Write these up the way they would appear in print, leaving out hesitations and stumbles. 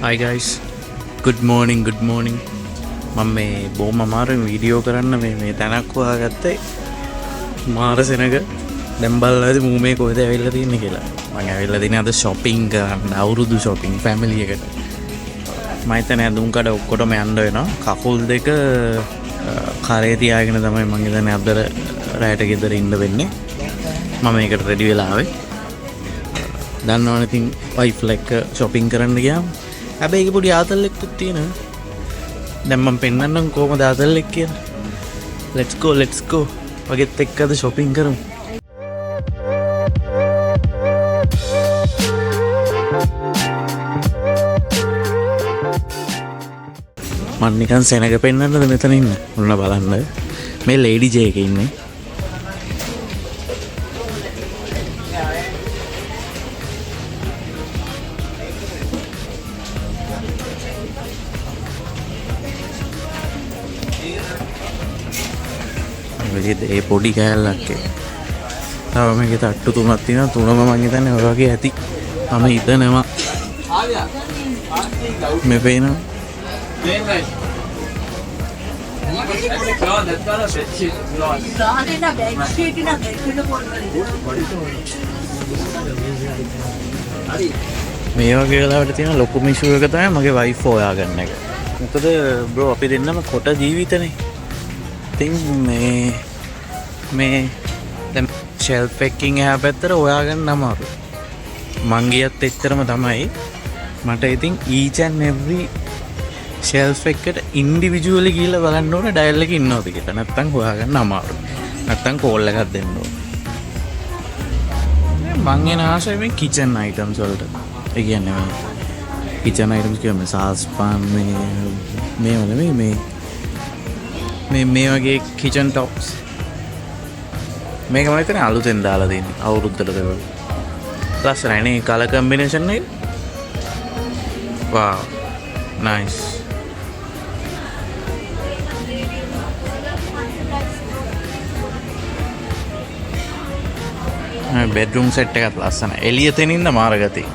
Hi guys, good morning. මම මේ බොහොම අමාරුවෙන් වීඩියෝ කරන්න මේ තැනක් හොයාගත්තේ මාර සෙනග දැන් බලලාද මූ මේ කොහෙද ඇවිල්ලා තින්නේ කියලා. මම ඇවිල්ලා තින්නේ අද shopping කරන්න, අවුරුදු shopping family එකට. මම හිතන්නේ අඳුම් කඩ ඔක්කොටම යන්න වෙනවා. කකුල් දෙක කරේ තියාගෙන තමයි මම ඉඳන්නේ අද රැයට ගෙදර ඉන්න වෙන්නේ. මම මේකට රෙඩි වෙලා ආවේ. දන්නවනේ ඉතින් වයිෆ්ලා එක්ක shopping කරන්න ගියාම හැබැයි ඒක පොඩි ආතල්ලෙක්කුත් තියෙනවා. දැන් මම පෙන්නන්නම් කොහොමද ආතල්ලෙක් කියලා. let's go වගෙත් එක්ක අද shopping කරමු. මම නිකන් සෙනග පෙන්නන්නද මෙතන ඉන්න. ඔන්න බලන්න. මේ ලේඩි ජේ එකේ ඉන්නේ. ඒ පොඩි කෑල්ලක් තව මේකේ තට්ටු තුනක් තියෙනවා. තුනම මම හිතන්නේ ඔය වගේ ඇති. මම හිතනවා මේ පේනවා මේ වගේ වෙලාවට තියෙන ලොකුම ඉෂුව එක තමයි මගේ වයිෆ් හොයාගන්න එක. මොකද බ්‍රෝ අපි දෙන්නම කොට ජීවිතනේ. ඉතින් මේ දැන් ෂෙල්ෆ් එකකින් එහා පැත්තට හොයාගන්න අමාරුයි. මං ගියත් එච්චරම තමයි. මට ඉතින් each and every ෂෙල්ෆ් එකකට ඉන්ඩිවිජුවලි ගිහලා බලන්න ඕනේ ඩයල් එකේ ඉන්නවද කියලා. නැත්තම් හොයාගන්න අමාරුයි. නැත්තම් කෝල් එකක් දෙන්න ඕනේ. මං එන ආසයි මේ කිචන් අයිටම්ස් වලට. ඒ කියන්නේ මේ කිචන් අයිටම්ස් කියන්නේ සාස්පන් මේ වගේ කිචන් ටොප්ස්. මේක මම හිතන්නේ අලුතෙන් දාලා තියෙන්නේ අවුරුද්දට දෙවල්. ලස්සනයි නේ කලර් කම්බිනේෂන් එක. wow nice. බෙඩ්රූම් සෙට් එකත් ලස්සනයි. එළිය තෙනින්ද මාර ගතිය.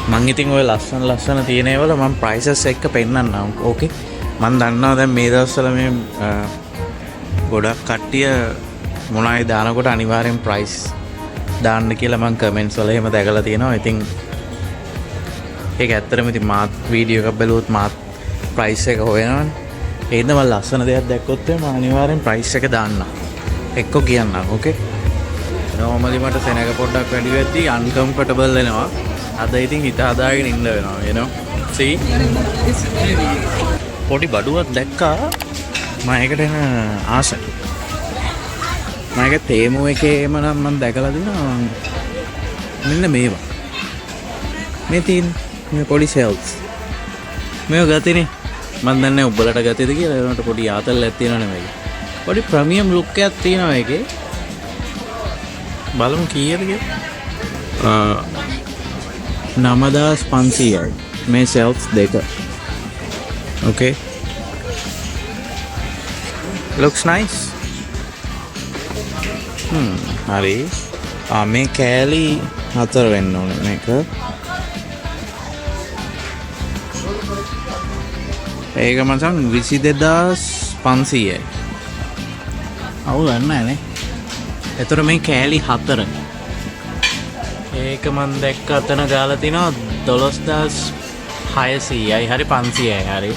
මං ඉතින් ඔය ලස්සන තියෙන ඒවල මම ප්‍රයිසස් එක්ක පෙන්නන්නම්. ඕකේ. මම දන්නවා දැන් මේ දවස්වල මේ ගොඩක් කට්ටිය මොනවායි දානකොට අනිවාර්යෙන් ප්‍රයිස් දාන්න කියලා මම කමෙන්ට්ස් වල එහෙම දැකලා තියෙනවා. ඉතින් ඒක ඇත්තටම ඉතින් මාත් වීඩියෝ එකක් බැලුවොත් මාත් ප්‍රයිස් එක හොයනවනේ. ඒ හින්දා මම ලස්සන දෙයක් දැක්කොත් මම අනිවාර්යෙන් ප්‍රයිස් එක දාන්නම්. එක්ක කියන්නම්. ඕකේ. නෝමලි මට සෙනග පොඩ්ඩක් වැඩි වෙද්දී අන්කම්ෆර්ටබල් වෙනවා. අද ඉතින් හිත හදාගෙන ඉන්න වෙනවා. you know. see පොඩි බඩුවක් දැක්කා. මම ඒකට එන ආසයි. මම ඒක තේමෝ එකේම නම් මම දැකලා දිනවා. මෙන්න මේවා. මේ තියෙන මේ පොඩි සෙල්ස්. මේව ගතිනේ. මම දන්නේ උඹලට ගතියද කියලා. ඒකට පොඩි ආතල්ලක් තියෙනවා නේ මේක. පොඩි ප්‍රීමියම් ලුක් එකක් තියෙනවා ඒකේ. බලමු කීයද කියලා. 9500යි මේ සෙල්ස් දෙක. okay looks nice. හරි. මේ කෑලි 4 වෙන්න ඕනේ මේක. ඒක මචං 22500යි. අවුල් නැහැ නේ. ඒතර මේ කෑලි 4. ඒක මන් දැක්ක අතන ගාලා තිනවා 12600යි. හරි 500යි. හරි.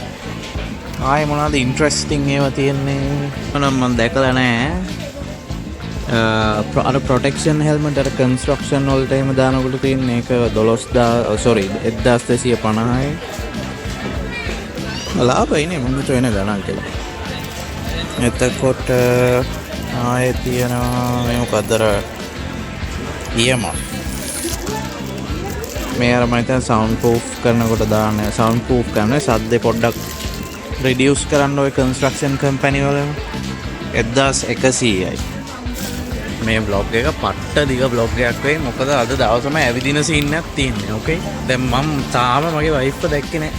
ආයේ මොනවද ඉන්ටරෙස්ටිං ඒවා තියෙන්නේ? මම දැකලා නැහැ. අර ප්‍රොටෙක්ෂන් හෙල්මට් අර කන්ස්ට්‍රක්ෂන් වලට එහෙම දානකොට තියෙන ඒක 1250යි. ලාභයිනේ මොනට වෙන ගණන් කියලා. එතකොට ආයේ තියෙනවා මේ මොකද්ද අර EMR. මේ අර මම හිතන්නේ සවුන්ඩ් ප්‍රූෆ් කරනකොට දාන්න. සවුන්ඩ් ප්‍රූෆ් කරන්නේ සද්දේ පොඩ්ඩක් රිඩියුස් කරන්න ඔය කන්ස්ට්‍රක්ෂන් කම්පැනි වල 1100යි. මේ බ්ලොග් එක පට්ට දිග බ්ලොග් එකක් වෙයි. මොකද අද දවසම ඇවිදින සීන් එකක් තියෙන්නේ. ඕකේ. දැන් මම තාම මගේ වයිෆ්ව දැක්කේ නැහැ.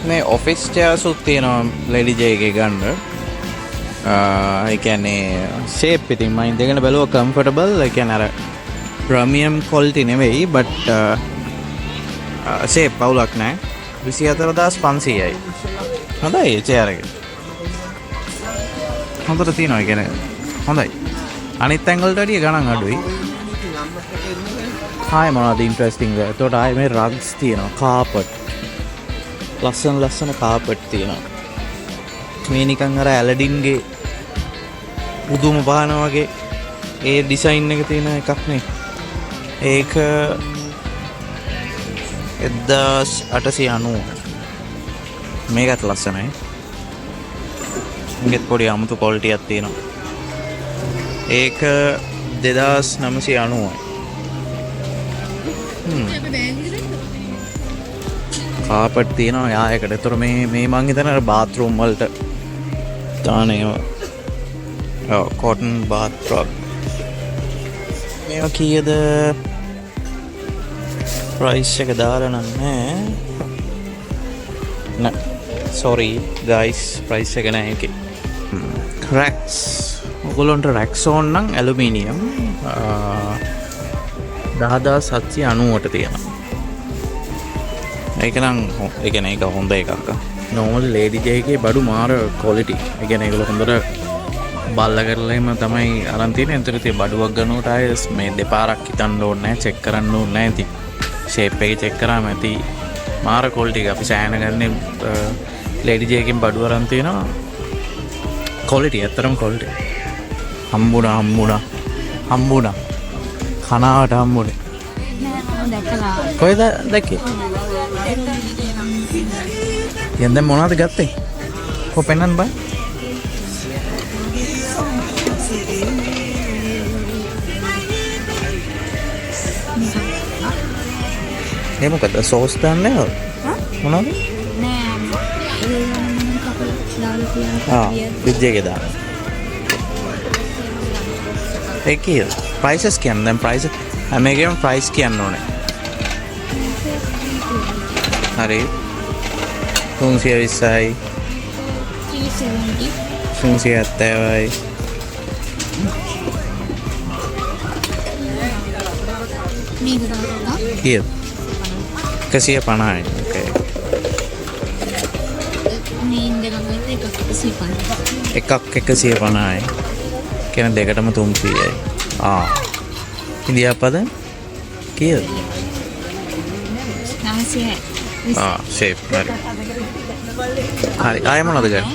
මේ ඔෆිස් චෙයර්ස් උත් තියෙනවා ලේඩි ජේ එකේ ගන්න. ඒ කියන්නේ ෂේප් ඉතින් මම ඉඳගෙන බැලුවා කම්ෆර්ටබල්. ඒ කියන්නේ අර ප්‍රීමියම් ක්වොලිටි නෙවෙයි බට් ෂේප් පවුලක් නැහැ. 24500යි. හොඳයි චෙයාර් එක. හොඳට තියෙනවා. ඒ කියන්නේ හොඳයි. අනිත් ඇන්ගල් වලට වැඩිය ගණන් අඩුයි. ආයෙ මොනවද ඉන්ටරෙස්ටිං ද? එතකොට ආයෙ මේ රග්ස් තියෙනවා. කාපට්. ලස්සන කාපට් තියෙනවා. මේ නිකන් අර ඇලඩින්ගේ පුදුම පාන වගේ ඒ ඩිසයින් එක තියෙන එකක් නේ. ඒක 1890. මේකත් ලස්සනයි. මේකත් පොඩි අමුතු ක්වොලිටියක් තියෙනවා. ඒක 2990යි. කාපට් තියෙනවා යායකට. ඒතර මේ මං හිතන අර බාත් รู ම් වලට දාන ඒවා. ඔව් කොටන් බාත් රග්. මේවා කීයද? ප්‍රයිස් එක දාලා නැහැ. නෑ sorry guys price එක නෑ ඒකේ. රැක්ස්. ඔයගොල්ලන්ට රැක්ස් ඕන නම් ඇලුමිනියම් 10790ට තියෙනවා. ඒක නම් ඒ කියන්නේ ඒක හොඳ එකක්. normal lady J එකේ බඩු මාර quality. ඒ කියන්නේ ඒගොල්ලෝ හොඳට බල්ලා කරලා එහෙම තමයි අරන් තියෙන්නේ. එතන තියෙන බඩුවක් ගන්නකොට ආයෙත් මේ දෙපාරක් හිතන්න ඕනේ නැහැ, චෙක් කරන්න ඕනේ නැහැ. ඉතින් shape එක check කරාම ඇති මාර quality එක. අපි සෑහෙන ගන්නේ lady J එකෙන් බඩු අරන් තියෙනවා. quality ඇත්තරම quality. හම්බුණා. කනාවට හම්බුනේ. කොහෙද දැක්කේ? දැන් මොනවද ගත්තේ? කො පෙන්නන්න බෑ. ඒ මොකද සෝස් දාන්නේ නැවද? මොනවද? විද්‍යගේ දාන්න. ඒ කීයද? prices කියන්නේ දැන් price මේකේම price කියන්න ඕනේ. හරි. 320යි. 370යි. කීයද? 150යි. okay. එකක් 150යි. කියන දෙකටම 300යි. ඉන්දියාපද කීයද? 900යි. shape හරි. හරි ආයෙ මොනවද ගන්න?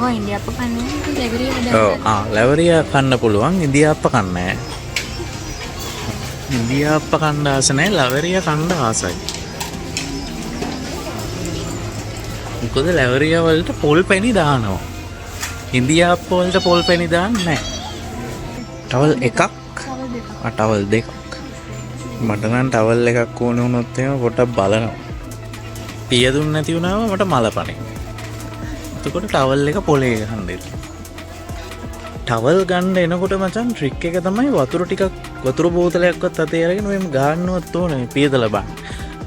ඔය ඉන්දියාප්ප කන්නේ ලැබරියා. ලැබරියා කන්න පුළුවන්. ඉන්දියාප්ප කන්නේ නැහැ. ඉන්දියාප්ප කන්න ආස නැහැ. ලැබරියා කන්න ආසයි. මොකද ලැබරියා වලට පොල් පැණි දානවා. ඉන්දියාප්ප වලට පොල් පැණි දාන්නේ නැහැ. ටවල් එකක්. ටවල් දෙකක්. මට නම් ටවල් එකක් ඕන වුණොත් එහෙම පොඩ්ඩක් බලනවා. පිය දුන්න නැති වුණාම මට මලපණේ. එතකොට ටවල් එක පොලේ ගහන්න දෙන්න. ටවල් ගන්න එනකොට මචං ට්‍රික් එක තමයි වතුර බෝතලයක්වත් අතේ අරගෙන මෙහෙම ගන්නවත් ඕනේ පියදල බං.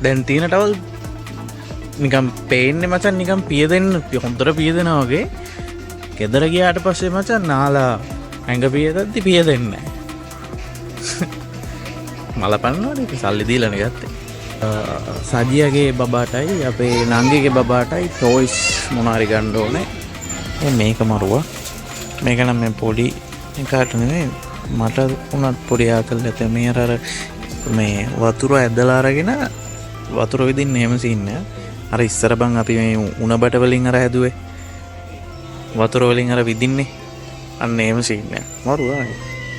දැන් තියෙන ටවල් නිකන් පේන්නේ මචං නිකන් පිය දෙන්න හොඳට පිය දෙනවා වගේ. ගෙදර ගියාට පස්සේ මචං නාලා ඇඟ පියදද්දි පිය දෙන්නේ නැහැ. මලපන්නවනේ සල්ලි දීලානේ ගත්තේ. සජියගේ බබාටයි අපේ නංගිගේ බබාටයි ටොයිස් මොනාරි ගන්න ඕනේ. මේක මරුවා. මේක නම් මේ පොඩි එකට නෙමෙයි මට උනත් පොඩි ආකල් ඇත. මේ අර මේ වතුර ඇදලා අරගෙන වතුර විදින්න එහෙම සීන් නෑ. අර ඉස්සර බං අපි මේ උණ බට වලින් අර හැදුවේ. වතුර වලින් අර විදින්නේ. අන්න එහෙම සීන් නෑ. මරුවා.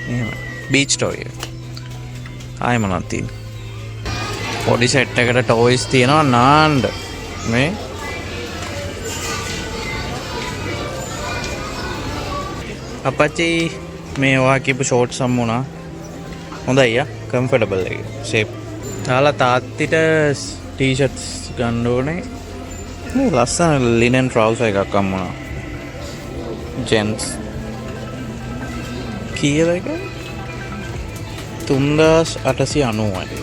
එහෙම. බීච් ටොයි එක. ආයෙ මොනවද තියෙන්නේ? පොඩි සෙට් එකට ටොයිස් තියෙනවා නාන්න. මේ අපච්චි මේ ඔයා කියපු ෂෝට්ස් සම්මුණා. හොඳයි යා කම්ෆර්ටබල් එක. ෂේප්. තාලා තාත්තිට ටී-ෂර්ට්ස් ගන්න ඕනේ. මේ ලස්සන ලිනන් ට්‍රවුසර් එකක් අම්මුණා. ජෙන්ට්ස්. කීයද එක? 3890යි.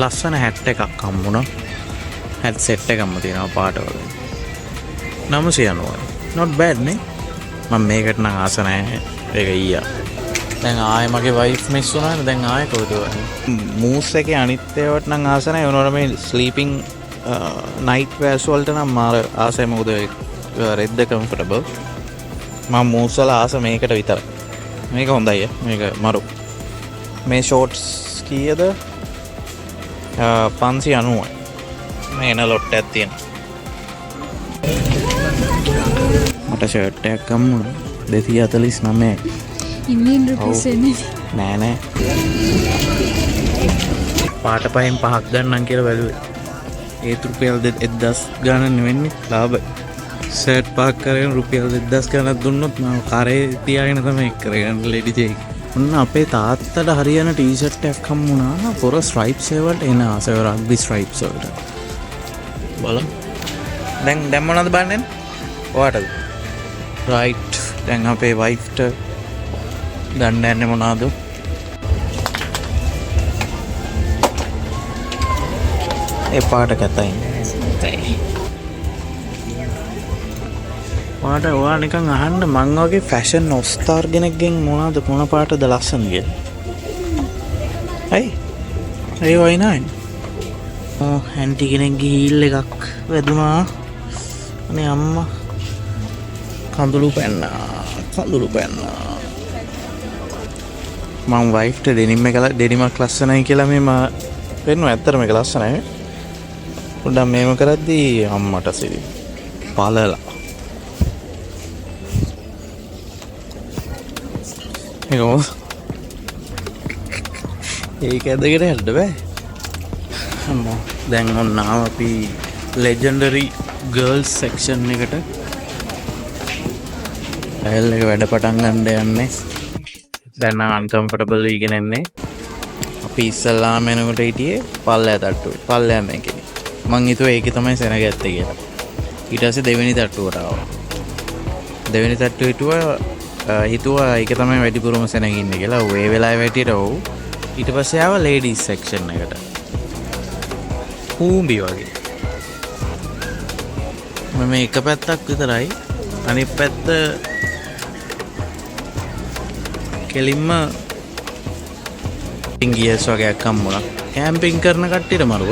ලස්සන හැට් එකක් හම්බුණා. හැට් සෙට් එකක්ම තියෙනවා පාට වල. 990යි. not bad නේ. මම මේකට නම් ආස නැහැ. ඒක ඊයා. දැන් ආයෙ මගේ වයිෆ් මිස් වුණානේ. දැන් ආයෙ කොහෙද යන්නේ? මූස් එකේ අනිත් ඒවාට නම් ආස නැහැ. ඒනොර මේ ස්ලීපින් නයිට් වෙයර්ස් වලට නම් මාර ආසයි. මොකද රෙද්ද කම්ෆර්ටබල්. මම මූස් වල ආස මේකට විතරයි. මේක හොඳයි. මේක මරු. මේ ෂෝට්ස් කීයද? 590යි. මේ එන ලොට් එකක් තියෙනවා. මට ෂර්ට් එකක් ගමු 249. ඉන්දියන් රුපීස් එන්නේ නෑ පාට පහෙන් 5ක් ගන්නම් කියලා බැලුවේ. ඒත් රුපියල් 1000 ගණන් නෙවෙන්නේ ලාභයි. ෂර්ට් පහක් කරගෙන රුපියල් 2000 ගණන් දුන්නොත් මම කරේ තියාගෙන තමයි කරගෙන ලෙඩි ජේ. ඔන්න අපේ තාත්තට හරියන ටී-ෂර්ට් එකක් හම්බුණා. පොර ස්ට්‍රයිප්ස් වලට එන ආසව රග්බි ස්ට්‍රයිප්ස් වලට. බලමු. දැන් මොනවද බලන්නේ? ඔයාටද? රයිට්. දැන් අපේ වයිෆ්ට ගන්න යන්නේ මොනවද? ඒ පාට කතයි. ඔයා නිකන් අහන්න මං වගේ ෆැෂන් ඔස්තාර් කෙනෙක්ගෙන් මොනවද මොන පාටද ලස්සන කියලා. ඒ වයි නෑ. ඇන්ටි කෙනෙක්ගේ හීල් එකක් වැදුනා. අනේ අම්මා කඳුළු පැන්නා. මම වයිෆ්ට ඩෙනිමක් ලස්සනයි කියලා මේ පෙන්නුවා. ඇත්තටම මේක ලස්සනයි. පොඩ්ඩක් මේව කරද්දී අම්මට සිරි පළලා. ඒක ඇදගෙන යන්න බෑ. අම්මෝ දැන් ඔන්න අපි ලෙජෙන්ඩරි ගර්ල්ස් සෙක්ෂන් එකට ඇල් එක වැඩ පටන් ගන්න යන්නේ. දැන් අන්කම්ෆර්ටබල් වීගෙන එන්නේ. අපි ඉස්සල්ලාම එනකොට හිටියේ පල්ලෑ තට්ටුවේ. පල්ලෑ මේකේ. මං හිතුවා ඒකේ තමයි සෙනග ඇත්තේ කියලා. ඊට පස්සේ දෙවෙනි තට්ටුවට ආවා. දෙවෙනි තට්ටුව හිතුවා ඒක තමයි වැඩිපුරම සෙනග ඉන්නේ කියලා. ඔව් ඒ වෙලාවේ වැටියට ඔව්. ඊට පස්සේ ආවා ලේඩීස් සෙක්ෂන් එකට. කූඹි වගේ. මම එක පැත්තක් විතරයි. අනිත් පැත්ත කෙලින්ම ඉංගියස් වගේ හම්බුණා. කැම්පින් කරන කට්ටියට මරුව.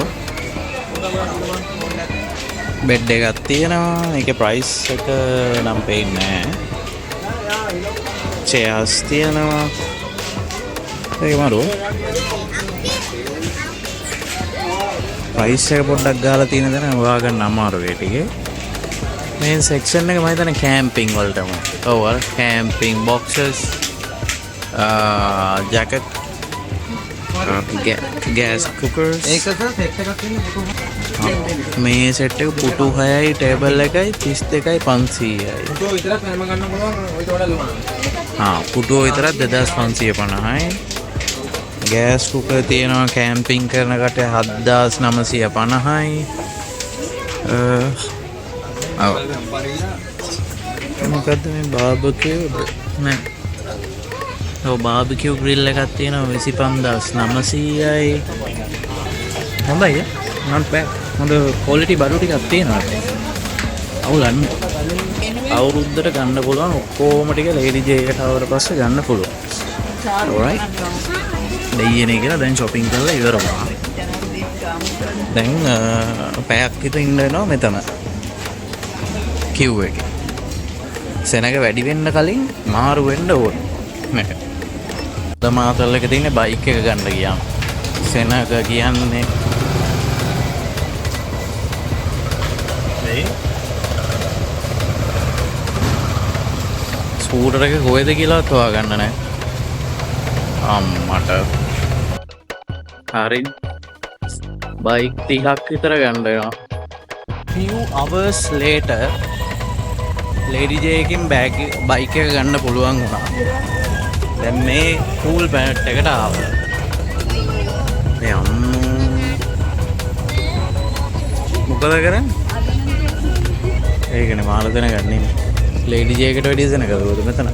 බෙඩ් එකක් තියෙනවා. ඒකේ ප්‍රයිස් එක නම් පේන්නේ නැහැ. චෙයර්ස් තියෙනවා. ඒක මරුව. ප්‍රයිස් එක පොඩ්ඩක් ගාලා තියෙන දේ නම් හොයාගන්න අමාරු ඒ ටිකේ. මේ සෙක්ෂන් එක මම හිතන්නේ කැම්පින් වලටම. ඔව් අර camping boxes jacket gas cookers මේ සෙට් එක පුටු 6යි ටේබල් එකයි 32යි 500යි පුටුව විතරක් 2550යි gas cooker තියෙනවා කැම්පින් කරන කට 7950යි මොකද්ද මේ බාබකියු නෑ ඔව් බාබකියු ග්‍රිල් එකක් තියෙනවා 25900යි හොඳයි not bad හොඳ quality බඩු ටිකක් තියෙනවා අවුලන්න අවුරුද්දට ගන්න පුළුවන් ඔක්කොම ටික ලේඩි ජේ එකට ආවට පස්සේ ගන්න පුළුවන් alright දෙයියනේ කියලා දැන් shopping කරලා ඉවර වුණා දැන් පැයක් විතර ඉන්න වෙනවා මෙතන කිව් එකේ සෙනග වැඩි වෙන්න කලින් මාරු වෙන්න ඕන නෑ දමාතල් එක තියෙන බයික් එක ගන්න ගියාම සෙනග කියන්නේ ස්කූටර් එක කොහෙද කියලාත් හොයාගන්න නෑ අම්මට හරි බයික් 30ක් විතර ගන්න වෙනවා few hours later lady J එකකින් බයික් එක ගන්න පුළුවන් වුණා දැන් මේ කූල් පැනට් එකට ආවා මේ අම්මෝ මොකද කරන්නේ ඒකනේ මාළු දෙන ගන්නේ ලේඩි ජේ එකට වැඩි දෙන කවුද මෙතන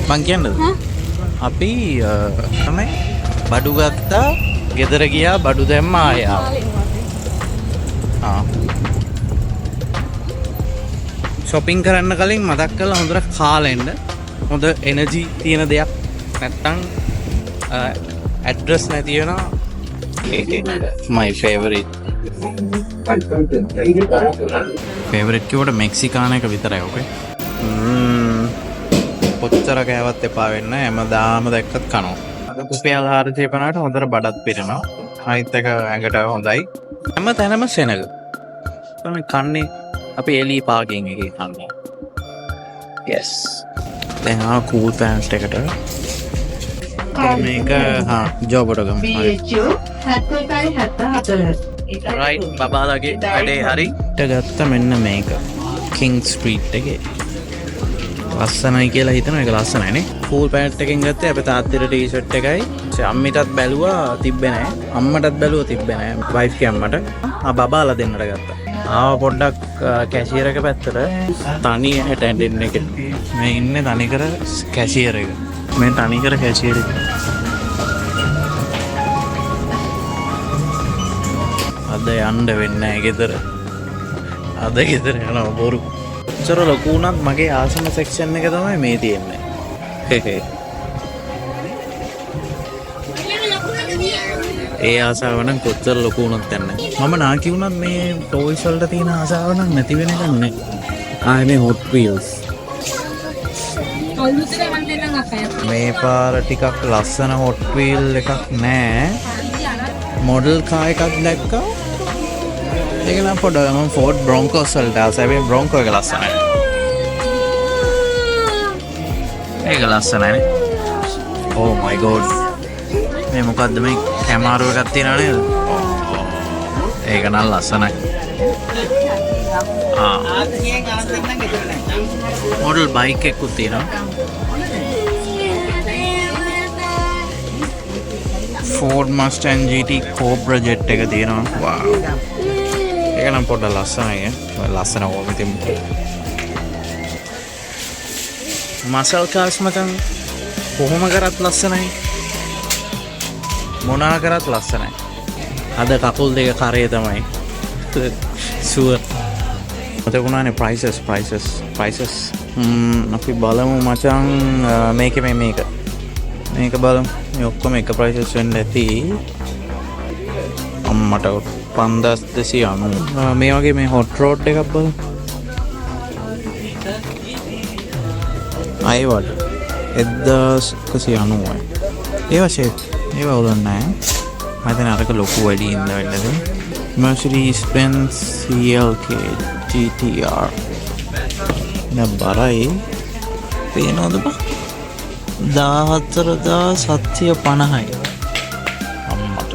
මං කියන්නද අපි තමයි බඩු ගත්තා ගෙදර ගියා බඩු දැම්මා ආය ආවා shopping කරන්න කලින් මතක් කරලා හොඳට කාලා එන්න. හොඳ එනර්ජි තියෙන දෙයක් නැත්තම් ඇඩ්‍රස් නැති වෙනවා. my favorite කිව්වට මෙක්සිකාන එක විතරයි ඔකේ. කොච්චර කෑවත් එපා වෙන්න හැමදාම දැක්කත් කනවා. රුපියල් 450ට හොඳට බඩත් පිරෙනවා. අනිත් එක ඇඟට හොඳයි. හැම තැනම සෙනග. තමයි කන්නේ අපි එලී පාකින් එකේ කන්නේ. yes. දැන් කූල් පෑන්ට් එකට මේක ජෝබට ගමු. රයිට් බබාලගේ වැඩේ හරි. ගත්ත මෙන්න මේක කිං ස්ට්‍රීට් එකේ. ලස්සනයි කියලා හිතනවා. ඒක ලස්සනයි නේ. කූල් පෑන්ට් එකෙන් ගත්තේ අපේ තාත්තට ටී-ෂර්ට් එකයි. අම්මිටත් බැලුවා තිබ්බේ නැහැ. අම්මටත් බැලුවා තිබ්බේ නැහැ. වයිෆ් ගේ අම්මට. බබාලා දෙන්නට ගත්තා. පොඩ්ඩක් කැෂියර් එක පැත්තට තනි ඇටෙන්ඩන්ට් එක. මේ ඉන්නේ තනිකර කැෂියර් එක. මේ තනිකර කැෂියර් එක. අද යන්න වෙන්නේ නැහැ ගෙදර. අද ගෙදර යනවා බොරු. චර ලොකු උනත් මගේ ආසන සෙක්ෂන් එක තමයි මේ තියෙන්නේ. ඒ ආසාව නම් කොච්චර ලොකු වුණත් යන්නේ. මම නාකි වුණත් මේ ටොයිස් වලට තියෙන ආසාව නම් නැති වෙන එකක් නෑ. මේ Hot Wheels. මේ පාර ටිකක් ලස්සන Hot Wheel එකක් නෑ. මොඩල් කා එකක් දැක්කා. ඒක නම් පොඩ්ඩක් මම Ford Broncos වලට ආසාවෙන් Bronco එක ලස්සනයි. ඒක ලස්සනයි නේ. Oh my god. මේ මොකද්ද මේ කැමාරෝ එකක් තියනවා නේද? ඒක නම් ලස්සනයි. මොඩල් බයික් එකකුත් තියෙනවා. Ford Mustang GT Cobra Jet එක තියෙනවා. wow. ඒක නම් පොඩ්ඩක් ලස්සනයි ඈ. ලස්සන ඕම ඉතින්. මසල් කාර්ස් මචං කොහොම කරත් ලස්සනයි. මොනා කරත් ලස්සනයි. අද කකුල් දෙක කරේ තමයි. සුවර්. මතකුණානේ prices. අපි බලමු මචං මේක බලමු. මේ ඔක්කොම එක prices වෙන්න ඇති. අම්මට 5290. මේ වගේ මේ hot rod එකක් බලමු. අයවට 1190යි. ඒවා shape ඒවා උලන්නේ නැහැ. මම හිතන්නේ අරක ලොකු වැඩි ඉඳ වෙන්නද. Mercedes Benz CLK GTR. නබරයි පේනවද බා? 14750යි. අම්මට.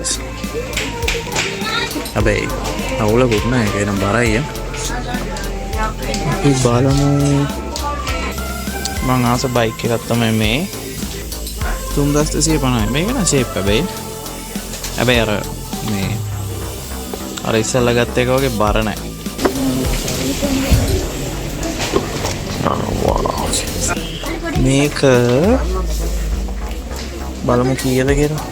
හැබැයි අවුලකුත් නැහැ. ඒක නම් බරයි. අපි බලමු. මං ආස බයික් එකක් තමයි මේ 3250යි. මේක නම් ෂේප් හැබැයි අර මේ අර ඉස්සෙල්ලා ගත්ත එක වගේ බර නැහැ. මේක බලමු කීයද කියලා.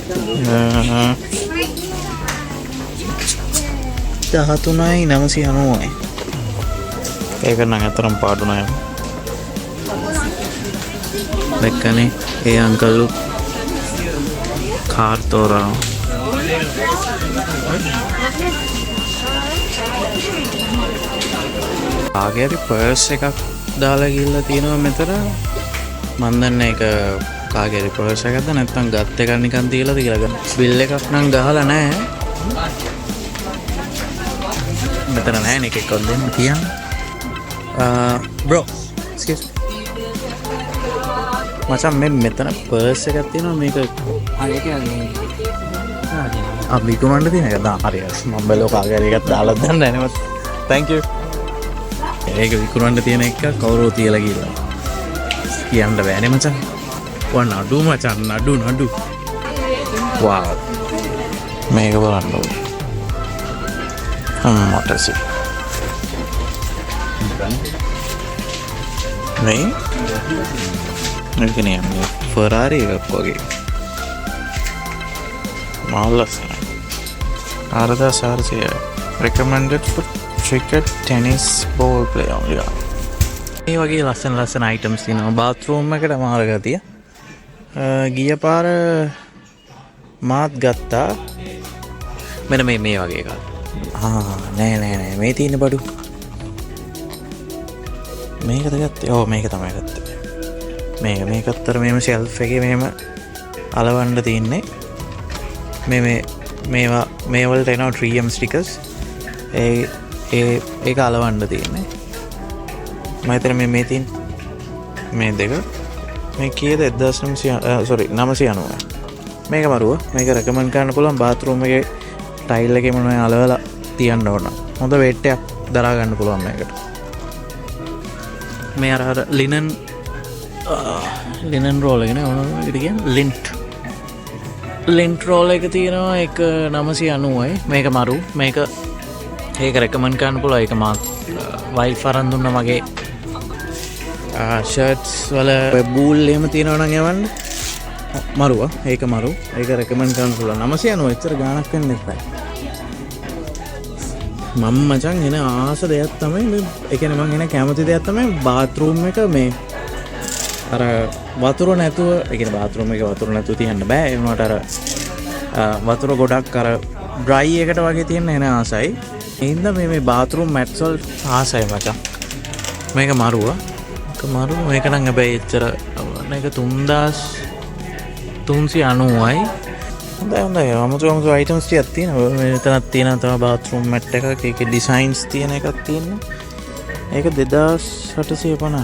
13990යි. ඒක නම් අතරම පාඩු නැහැ. දැක්කනේ ඒ අංකල් කාර් තෝරනවා. ආගේරි පර්ස් එකක් දාලා ගිහලා තියෙනවා මෙතන. මන් දන්නේ ඒක කාගේරි පර්ස් එකක්ද නැත්නම් ගත් එකක් නිකන් තියලාද කියලා ගන්න. බිල් එකක් නම් ගහලා නැහැ. මෙතන නැහැ නේ එකක් දෙන්න තියන්න. bro excuse මචං මේ මෙතන පර්ස් එකක් තියෙනවා. මේක විකුණන්න තියෙන එක දා හරියට මම බැලුවා කාගේරි එකක් දාලා දන්නේ නැහැ නේ. thank you. ඒක විකුණන්න තියෙන එක කවුරු තියලා කියලා කියන්න බෑනේ මචං. වා නඩු මචං නඩු. වා මේක බලන්න ඕනේ. අම්මටසි. මේ නේකනේ ෆෙරාරි එකක් වගේ. මාලසන. 4400 recommended for cricket tennis ball player. මේ වගේ ලස්සන අයිටම්ස් තියෙනවා බාත්රූම් එකට මාර ගතිය. ගිය පාර මාත් ගත්තා මෙන්න මේ වගේ එකක්. නෑ මේ තියෙන බඩු මේකද ගත්තේ? ඔව් මේක තමයි ගත්තේ. මේකත්තර මෙහෙම ෂෙල්ෆ් එකේ මෙහෙම අලවන්න තියෙන්නේ. මේවා මේ වලට එනවා 3M ස්ටිකර්ස්. ඒක අලවන්න තියෙන්නේ. මම හිතන්නේ මේ තියෙන මේ දෙක මේ කීයද 990 මේක මරුව. මේක රෙකමන්ඩ් කරන්න පුළුවන් බාත්රූම් එකේ ටයිල් එකේ මොනවා අලවලා තියන්න ඕන. හොඳ weight එකක් දරා ගන්න පුළුවන් මේකට. මේ අර ලිනන් රෝල් එක නේ මොනවද කියන්නේ ලින්ට් රෝල් එක තියෙනවා. ඒක 990යි. මේක මරු. මේක ඒක රෙකමන්ඩ් කරන්න පුළුවන්. ඒක මා වයිෆ් අරන් දුන්න මගේ ෂර්ට්ස් වල බූල් එහෙම තියෙනවා නම් යවන්න මරුවා. ඒක මරු. ඒක රෙකමන්ඩ් කරන්න පුළුවන්. 990 එච්චර ගාණක් වෙන්න එපා. මම මචං එන ආස දෙයක් තමයි මේ ඒ කියන්නේ මම එන කැමති දෙයක් තමයි බාත්රූම් එක මේ අර වතුර නැතුව ඒ කියන්නේ බාත්රූම් එකේ වතුර නැතුව තියන්න බෑ. ඒ වුණාට අර වතුර ගොඩක් අර ඩ්‍රයි එකට වගේ තියෙන එන ආසයි. ඒ හින්දා මේ බාත්රූම් මැට්ස් වල ආසයි මචං. මේක මරුවා. මේක නම් හැබැයි එච්චර මේක 3390යි. හොඳයි අමුතු අයිටම්ස් ටිකක් තියෙනවා. මෙතනක් තියෙනවා තව බාත්රූම් මැට් එකක්. ඒකේ ඩිසයින්ස් තියෙන එකක් තියෙනවා. ඒක 2850.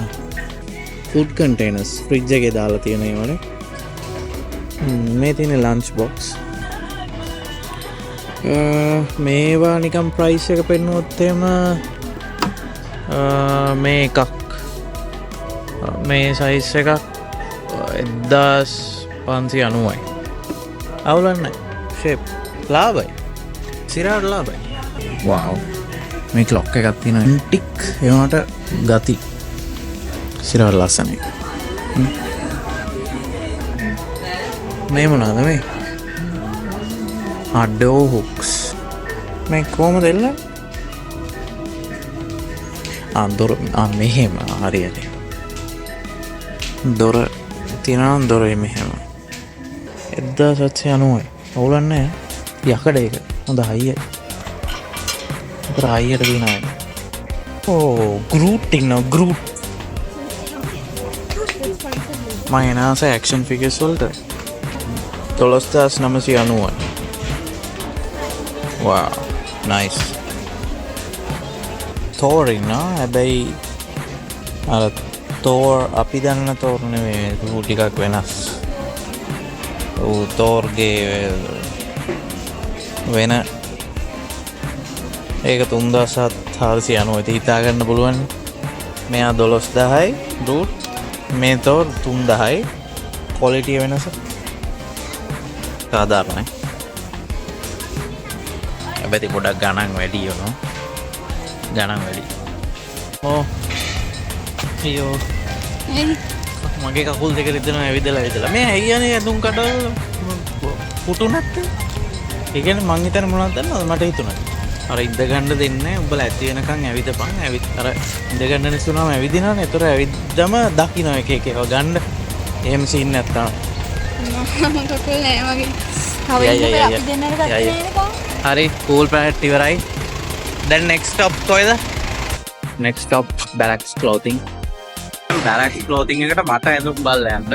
ෆුඩ් කන්ටේනර්ස් ෆ්‍රිජ් එකේ දාලා තියෙන ඒවනේ. මේ තියෙන ලන්ච් බොක්ස්. මේවා නිකන් ප්‍රයිස් එක පෙන්නුවොත් එහෙම මේ එකක් මේ සයිස් එකක් 1590යි. අවුලන්නේ ෂේප් ලාභයි. සිරාට ලාභයි. වව්. මේ ක්ලොක් එකක් තියෙනවා. ඇන්ටික් ඒ වුණාට ගති. සිරාට ලස්සනයි. මේ මොනවාද මේ? අඩෝ හුක්ස්. මේ කොහමද එල්ලන්නේ? දොර මෙහෙම හරියට. දොර තියෙනවා දොරේ මෙහෙම. 1790යි. අවුලන්නේ යකඩ එක. හොඳ හයිය. අතර හයියට දිනනවා. ගෲට් ඉන්නවා ගෲට්. මම එනවාස ඇක්ෂන් ෆිගර්ස් වලට 12990යි. wow nice. තෝර් ඉන්නවා. හැබැයි අර තෝර් අපි දන්න තෝර් නෙවෙයි. ටිකක් වෙනස්. තෝර්ගේ වෙන ඒක 3790 හිතාගන්න පුළුවන්. මෙයා 12000යි රූට්. මේ තෝර් 3000යි. ක්වොලිටිය වෙනස සාධාරණයි. හැබැයි පොඩක් ගණන් වැඩි වෙනවා. ගණන් වැඩි. අයියෝ මගේ කකුල් දෙක රිදෙනවා ඇවිදලා මේ ඇයියනේ ඇඳුම් කඩවල පුටු නැත්තේ. ඒ කියන්නේ මං හිතන්නේ මොනවද දන්නවද මට හිතුණා අර ඉඳ ගන්න දෙන්නේ උඹලා ඇති වෙනකන් ඇවිදපන් අර ඉඳ ගන්න නිසුනම ඇවිදිනවනේ. ඒතර ඇවිද්දම දකින්න එක එක ඒවා ගන්න. එහෙම සීන් නැත්තම් මම කකුල් නෑ වගේ. කවෙන්න අපි දෙන්නට ගත්තේ නේද? හරි කූල් ප්ලැනට් ඉවරයි. දැන් next stop කොහෙද? next stop Barracks clothing. Barracks clothing එකට මට ඇඳුම් බලලා යන්න.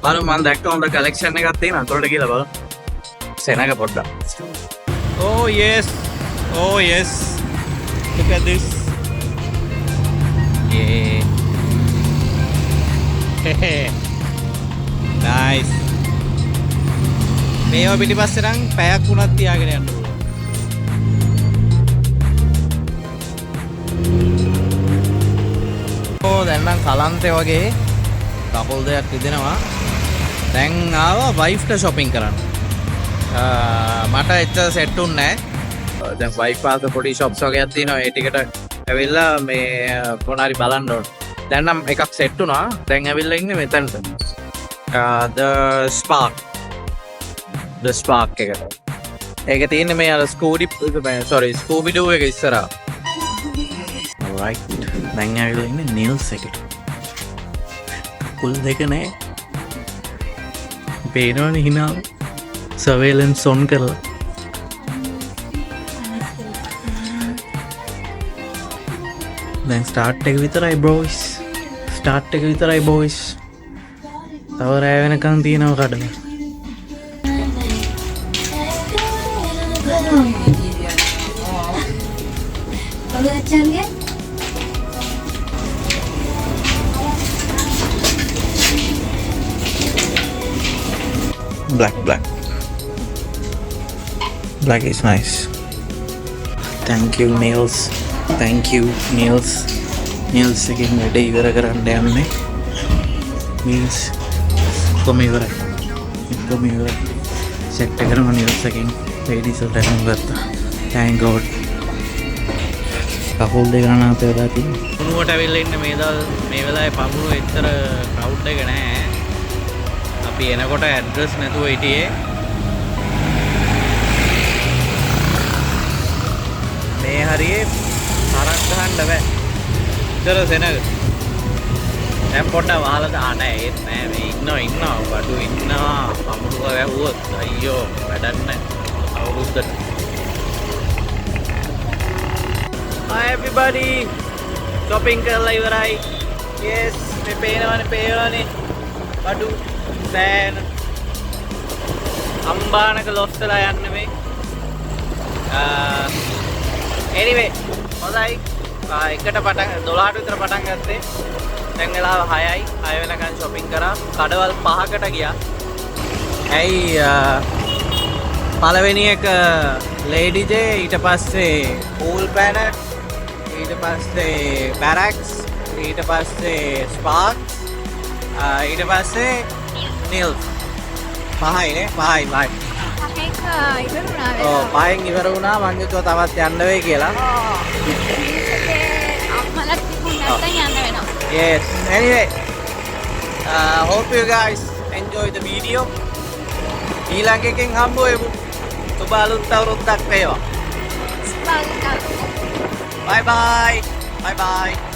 බලමු මම දැක්ක හොඳ කලෙක්ෂන් එකක් තියෙනවා. අතොලට ගිහලා බලමු. සෙනග පොඩ්ඩක්. Oh yes. Look at this. Yeah. Nice. මේව පිටිපස්සේ නම් පැයක් වුණත් තියාගෙන යන්න පුළුවන්. දැන් නම් කලන්තේ වගේ කකුල් දෙයක් රිදෙනවා. දැන් ආවා වයිෆ්ට shopping කරන්න. මට එච්චර සෙට් උන්නේ නැහැ. දැන් වයිෆ් පාස පොඩි shops වගේක් තියෙනවා. ඒ ටිකට ඇවිල්ලා මේ මොනාරි බලන්න ඕන. දැන් නම් එකක් සෙට් වුණා. දැන් ඇවිල්ලා ඉන්නේ මෙතනට. The Spark එක. ඒක තියෙන්නේ මේ අර Scooby Doo එක ඉස්සරහා. right. දැන් ඇවිල්ලා ඉන්නේ nails එකට. කුල් දෙක නෑ. පේනවනේ හිනාව. surveillance on කරලා. දැන් start එක විතරයි boys. start එක විතරයි boys. තව රෑ වෙනකන් තියෙනවා කඩන. Black is nice. Thank you nails. nails again වැඩ ඉවර කරන්න යන්නේ. nails කොහොම ඉවරයි. set කරන nails එකෙන් ladies වලට නම් ගත්තා. thank god. කකුල් දෙක අනාත වෙලා තියෙනවා. පුණුවට ඇවිල්ලා ඉන්න මේ වෙලාවේ පමුණු එච්චර crowd එක නැහැ. අපි එනකොට ඇඩ්‍රස් නැතුව හිටියේ. මේ හරියේ තරක් ගහන්න බෑ. ඉතර සෙනග. දැන් පොඩ්ඩක් වහලා දාන්න ඒත් නෑ මේ ඉන්නවා බඩු ඉන්නවා පමුණුව වැහුවොත් අයියෝ වැඩක් නෑ අවුරුද්දට. Hi everybody. shopping කරලා ඉවරයි. yes මේ පේනවනේ බඩු දැන් අම්බානක ලොස්ටලා යන්නේ මේ. anyway හොඳයි. එකට පටන් 12ට විතර පටන් ගත්තේ. දැන් වෙලාව 6යි. 6 වෙනකන් shopping කරා. කඩවල් 5කට ගියා. ඇයි පළවෙනි එක Lady J, ඊට පස්සේ Pool Planet, ඊට පස්සේ Barracks, ඊට පස්සේ Sparks, ඊට පස්සේ Nails. 5යිනේ 5යි. ඔව් 5න් ඉවර වුණා. මං හිතුවා තවත් යන්න වෙයි කියලා. අම්මලා තිබුණ නැත්නම් යන්න වෙනවා. Yes. Anyway, hope you guys enjoy the video. ඊළඟ එකෙන් හම්බ වෙමු. සුබ අලුත් අවුරුද්දක් වේවා. ස්වාගතම්. Bye bye.